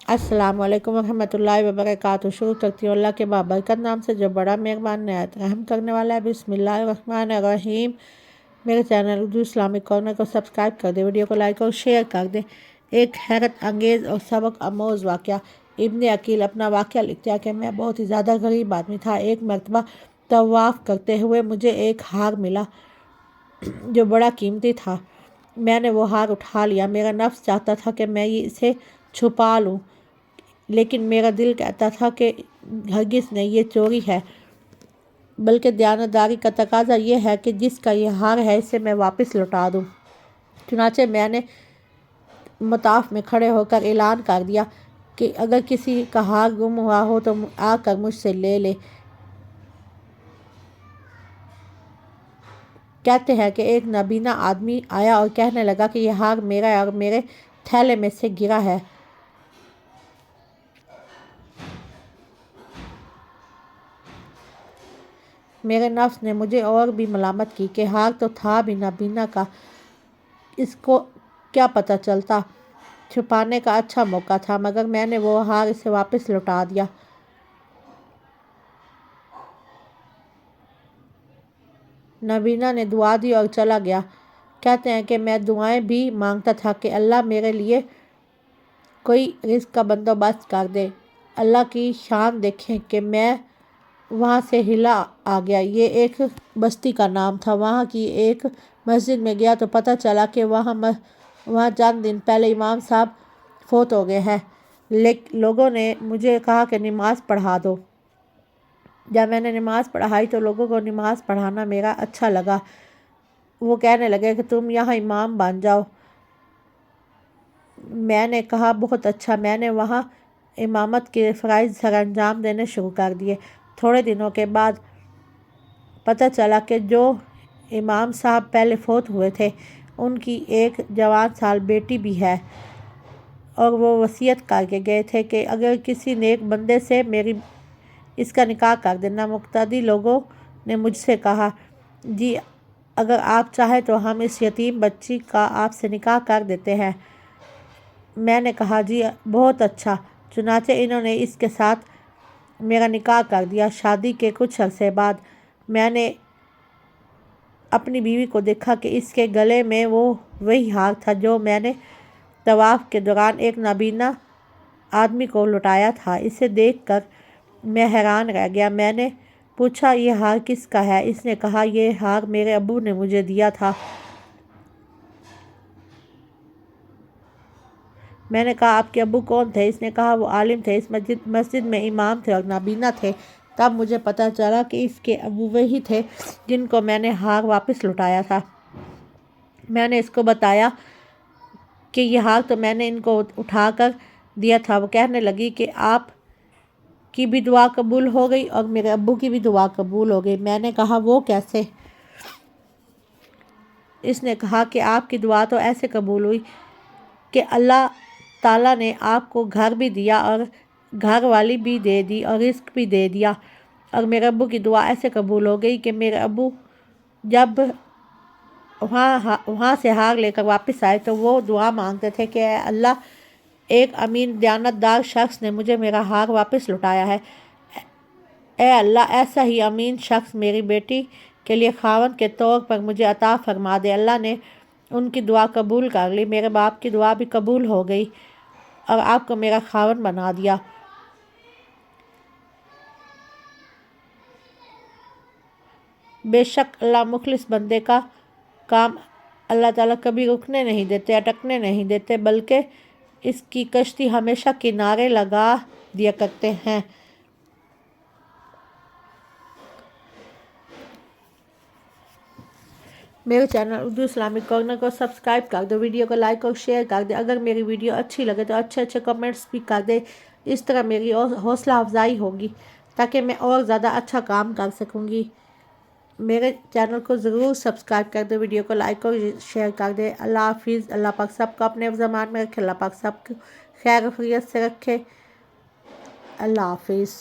अस्सलामु अलैकुम रहमतुल्लाहि व बरकातुहू। शुरू करती हूँ अल्लाह के बाबरकत नाम से जो बड़ा मेहरबान नहायत रहम करने वाला है। बिस्मिल्लाहिर्रहमानिर्रहीम। मेरे चैनल उर्दू इस्लामिक कॉर्नर को सब्सक्राइब कर दे, वीडियो को लाइक और शेयर कर दे। एक हैरत अंगेज़ और सबक आमोज़ वाक़या। इब्न अकील अपना वाक़या लिखता है कि मैं बहुत ही ज़्यादा गरीब आदमी था। एक मरतबा तवाफ़ करते हुए मुझे एक हार मिला जो बड़ा कीमती था। मैंने वो हार उठा लिया। मेरा नफ्स चाहता था कि मैं इसे छुपा लूँ, लेकिन मेरा दिल कहता था कि हरगिज़ नहीं, ये चोरी है। बल्कि दयानतदारी का तकाजा ये है कि जिसका ये हार है इसे मैं वापस लौटा दूँ। चुनाचे मैंने मताफ में खड़े होकर ऐलान कर दिया कि अगर किसी का हार गुम हुआ हो तो आकर मुझसे ले ले। कहते हैं कि एक नबीना आदमी आया और कहने लगा कि यह हार मेरा है और मेरे थैले में से गिरा है। मेरे नफ्स ने मुझे और भी मलामत की कि हार तो था भी नबीना का, इसको क्या पता चलता। छुपाने का अच्छा मौका था, मगर मैंने वो हार इसे वापस लौटा दिया। नबीना ने दुआ दी और चला गया। कहते हैं कि मैं दुआएं भी मांगता था कि अल्लाह मेरे लिए कोई रिज़्क़ का बंदोबस्त कर दे। अल्लाह की शान देखें कि मैं वहाँ से हिला आ गया। ये एक बस्ती का नाम था। वहाँ की एक मस्जिद में गया तो पता चला कि वहाँ चंद दिन पहले इमाम साहब फोत हो गए हैं। लोगों ने मुझे कहा कि नमाज़ पढ़ा दो। जब मैंने नमाज़ पढ़ाई तो लोगों को नमाज़ पढ़ाना मेरा अच्छा लगा। वो कहने लगे कि तुम यहाँ इमाम बन जाओ। मैंने कहा बहुत अच्छा। मैंने वहाँ इमामत के फ़राइज़ सरअंजाम देने शुरू कर दिए। थोड़े दिनों के बाद पता चला कि जो इमाम साहब पहले फोत हुए थे उनकी एक जवान साल बेटी भी है, और वो वसीयत करके गए थे कि अगर किसी नेक बंदे से मेरी इसका निकाह कर देना। मुक्तदी लोगों ने मुझसे कहा, जी अगर आप चाहें तो हम इस यतीम बच्ची का आपसे निकाह कर देते हैं। मैंने कहा जी बहुत अच्छा। चुनाचे इन्होंने इसके साथ मेरा निकाह कर दिया। शादी के कुछ अरसे बाद मैंने अपनी बीवी को देखा कि इसके गले में वही हार था जो मैंने तवाफ़ के दौरान एक नाबीना आदमी को लुटाया था। इसे देखकर मैं हैरान रह गया। मैंने पूछा, ये हार किसका है? इसने कहा, ये हार मेरे अब्बू ने मुझे दिया था। मैंने कहा, आपके अब्बू कौन थे? इसने कहा, वो आलिम थे, इस मस्जिद में इमाम थे और नाबीना थे। तब मुझे पता चला कि इसके अब्बू वही थे जिनको मैंने हार वापस लौटाया था। मैंने इसको बताया कि यह हार तो मैंने इनको उठाकर दिया था। वो कहने लगी कि आप की भी दुआ कबूल हो गई और मेरे अब्बू की भी दुआ कबूल हो गई। मैंने कहा, वो कैसे? इसने कहा कि आपकी दुआ तो ऐसे कबूल हुई कि अल्लाह ताला ने आपको घर भी दिया और घर वाली भी दे दी और रिस्क भी दे दिया। और मेरे अब्बू की दुआ ऐसे कबूल हो गई कि मेरे अब्बू जब वहाँ से हार लेकर वापस आए तो वो दुआ मांगते थे कि अल्लाह, एक अमीन दयानतदार शख्स ने मुझे मेरा हार वापस लौटाया है। ए अल्लाह, ऐसा ही अमीन शख्स मेरी बेटी के लिए खावन के तौर पर मुझे अता फरमा दे। अल्लाह ने उनकी दुआ कबूल कर ली। मेरे बाप की दुआ भी कबूल हो गई और आपको मेरा खावन बना दिया। बेशक अल्लाह मुखलिस बंदे का काम अल्लाह ताला कभी रुकने नहीं देते, अटकने नहीं देते, बल्कि इसकी कश्ती हमेशा किनारे लगा दिया करते हैं। मेरे चैनल उर्दू इस्लामिक कॉर्नर को सब्सक्राइब कर दो, वीडियो को लाइक और शेयर कर दे। अगर मेरी वीडियो अच्छी लगे तो अच्छे अच्छे कमेंट्स भी कर दे। इस तरह मेरी और हौसला अफजाई होगी ताकि मैं और ज़्यादा अच्छा काम कर सकूँगी। मेरे चैनल को ज़रूर सब्सक्राइब कर दो, वीडियो को लाइक और शेयर कर दे। अल्लाह हाफिज़। अल्लाह पाक सबको अपने ज़मान में रखे। अल्लाह पाक सबको खैर खैरियत से रखे। अल्लाह हाफिज़।